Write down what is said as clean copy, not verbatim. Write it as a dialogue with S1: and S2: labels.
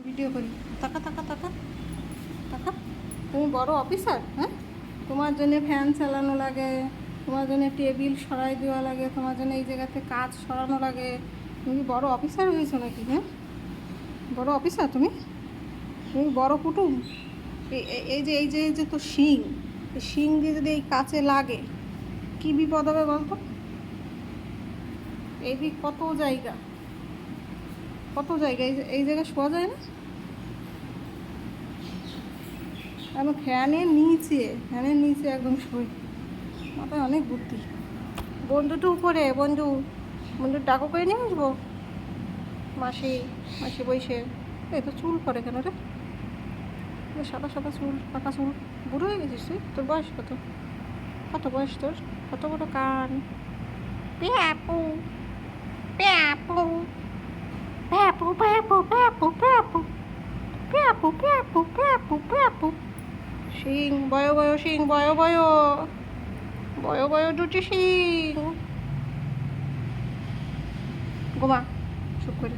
S1: Video করি। তাকা তাকা তাকা তাকা। তুমি বড় অফিসার, হ্যাঁ? তোমার জন্য ফ্যান চালানো লাগে, তোমার জন্য টেবিল সরাই দেওয়া লাগে, তোমার জন্য এই জায়গাতে কাজ সরানো লাগে। তুমি বড় অফিসার হয়েছো নাকি? হ্যাঁ, বড় অফিসার তুমি? তুমি বড় কুটুম? এই যে তো শিং, এই শিং দিয়ে যদি এই কাছে লাগে কী বিপদ হবে বলতো? এইদিক কত জায়গা, কত জায়গা, এই জায়গায় শোয়া যায় না? আমি ফ্যানের নিচে একদম শুই। মাথায় অনেক বুদ্ধি। বন্ধুটা উপরে, বন্ধুর ডাকো করে নিয়ে আসবো। মাসি মাসি বইসে। এই তো চুল পরে কেন রে? সাদা সাদা চুল, পাকা চুল। বুড়ো হয়ে গেছিস তুই? তোর বয়স কত? কত বয়স তোর? কত বড় কান! প্যাপু প্যাপু প্যাপু প্যাপু প্যাপু প্যাপু প্যাপু প্যাপু প্যাপু প্যাপু। শিং বয় বয়, শিং বয় বয়, বয় বয় দুটি শিং। গোমা চুপ করে।